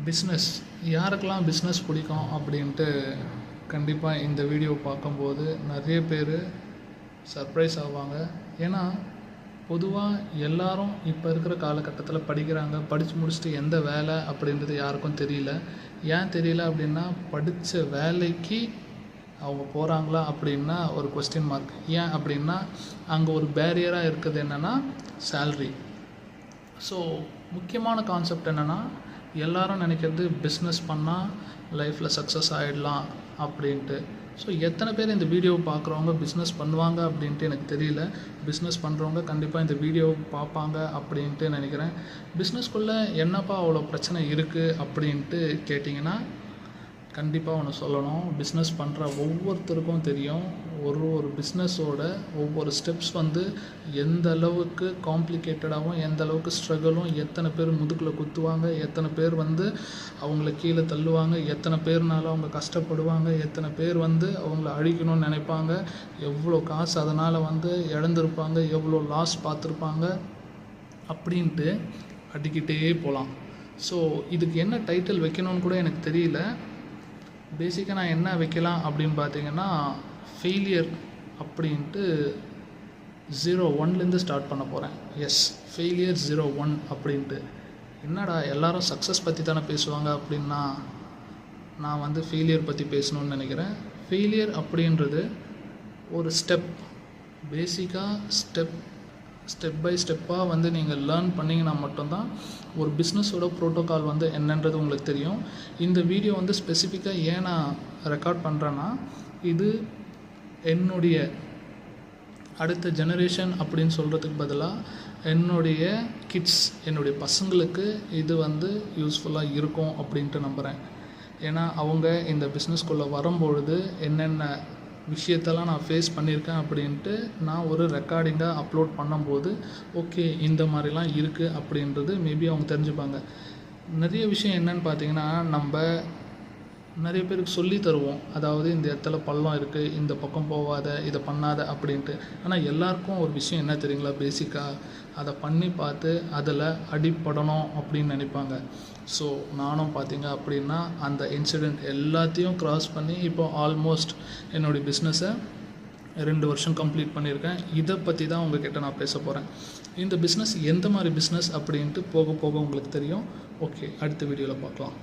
Business யாருக்கெல்லாம் business பிடிக்கும் அப்படின்ட்டு கண்டிப்பாக இந்த வீடியோ பார்க்கும்போது நிறைய பேர் சர்ப்ரைஸ் ஆவாங்க. ஏன்னா பொதுவாக எல்லாரும் இப்போ இருக்கிற காலகட்டத்தில் படிக்கிறாங்க. படித்து முடிச்சுட்டு எந்த வேலை அப்படின்றது யாருக்கும் தெரியல. ஏன் தெரியல அப்படின்னா, படித்த வேலைக்கு அவங்க போகிறாங்களா அப்படின்னா ஒரு கொஸ்டின் மார்க். ஏன் அப்படின்னா அங்கே ஒரு பேரியராக இருக்குது என்னென்னா சேல்ரி. ஸோ முக்கியமான கான்செப்ட் என்னென்னா, எல்லாரும் நினைக்கிறது பிஸ்னஸ் பண்ணால் லைஃப்பில் சக்ஸஸ் ஆகிடலாம் அப்படின்ட்டு. ஸோ எத்தனை பேர் இந்த வீடியோவை பார்க்குறவங்க பிஸ்னஸ் பண்ணுவாங்க அப்படின்ட்டு எனக்கு தெரியல. பிஸ்னஸ் பண்ணுறவங்க கண்டிப்பாக இந்த வீடியோவை பார்ப்பாங்க அப்படின்ட்டு நினைக்கிறேன். பிஸ்னஸ்குள்ளே என்னப்பா அவ்வளோ பிரச்சனை இருக்குது அப்படின்ட்டு கேட்டிங்கன்னா, கண்டிப்பாக ஒன்று சொல்லணும். பிஸ்னஸ் பண்ணுற ஒவ்வொருத்தருக்கும் தெரியும், ஒரு பிஸ்னஸோட ஒவ்வொரு ஸ்டெப்ஸ் எந்த அளவுக்கு காம்ப்ளிகேட்டடாகவும் எந்த அளவுக்கு ஸ்ட்ரகிளும், எத்தனை பேர் முதுகில் குத்துவாங்க, எத்தனை பேர் அவங்கள கீழே தள்ளுவாங்க, எத்தனை பேர்னால அவங்க கஷ்டப்படுவாங்க, எத்தனை பேர் அவங்கள அழிக்கணும்னு நினைப்பாங்க, எவ்வளோ காசு அதனால் இழந்திருப்பாங்க, எவ்வளோ லாஸ் பார்த்துருப்பாங்க அப்படின்ட்டு அடிக்கிட்டே போகலாம். ஸோ இதுக்கு என்ன டைட்டில் வைக்கணும்னு கூட எனக்கு தெரியல. பேசிக்காக நான் என்ன வைக்கலாம் அப்படின்னு பார்த்தீங்கன்னா, ஃபெயிலியர் அப்படின்ட்டு 01 ஸ்டார்ட் பண்ண போகிறேன். எஸ், ஃபெயிலியர் 01 அப்படின்ட்டு. என்னடா எல்லாரும் சக்ஸஸ் பற்றி தானே பேசுவாங்க அப்படின்னா, நான் ஃபெயிலியர் பற்றி பேசணும்னு நினைக்கிறேன். ஃபெயிலியர் அப்படின்றது ஒரு ஸ்டெப். பேசிக்காக ஸ்டெப் பை ஸ்டெப்பாக நீங்கள் லேர்ன் பண்ணிங்கன்னா மட்டும்தான் ஒரு பிஸ்னஸோட ப்ரோட்டோக்கால் என்னன்றது உங்களுக்கு தெரியும். இந்த வீடியோ ஸ்பெசிஃபிக்காக ஏன் நான் ரெக்கார்ட் பண்ணுறேன்னா, இது என்னுடைய அடுத்த ஜெனரேஷன் அப்படின்னு சொல்கிறதுக்கு பதிலாக என்னுடைய கிட்ஸ், என்னுடைய பசங்களுக்கு இது யூஸ்ஃபுல்லாக இருக்கும் அப்படின்ட்டு நம்புகிறேன். ஏன்னா அவங்க இந்த பிஸ்னஸ்குள்ளே வரும்பொழுது என்னென்ன விஷயத்தெல்லாம் நான் ஃபேஸ் பண்ணியிருக்கேன் அப்படின்ட்டு நான் ஒரு ரெக்கார்டிங்காக அப்லோட் பண்ணும்போது, ஓகே இந்த மாதிரிலாம் இருக்குது அப்படின்றது மேபி அவங்க தெரிஞ்சுப்பாங்க. நிறைய விஷயம் என்னன்னு பார்த்தீங்கன்னா, நம்ம நிறைய பேருக்கு சொல்லி தருவோம். அதாவது இந்த இடத்துல பள்ளம் இருக்குது, இந்த பக்கம் போகாத, இதை பண்ணாத அப்படின்ட்டு. ஆனால் எல்லாருக்கும் ஒரு விஷயம் என்ன தெரியுங்களா, பேசிக்காக அதை பண்ணி பார்த்து அதில் அடிப்படணும் அப்படின்னு நினைப்பாங்க. ஸோ நானும் பார்த்தீங்க அப்படின்னா அந்த இன்சிடெண்ட் எல்லாத்தையும் க்ராஸ் பண்ணி இப்போ ஆல்மோஸ்ட் என்னுடைய பிஸ்னஸை 2 வருஷம் கம்ப்ளீட் பண்ணியிருக்கேன். இதை பற்றி தான் உங்ககிட்ட நான் பேச போகிறேன். இந்த பிஸ்னஸ் எந்த மாதிரி பிஸ்னஸ் அப்படின்ட்டு போக போக உங்களுக்கு தெரியும். ஓகே, அடுத்த வீடியோவில் பார்க்கலாம்.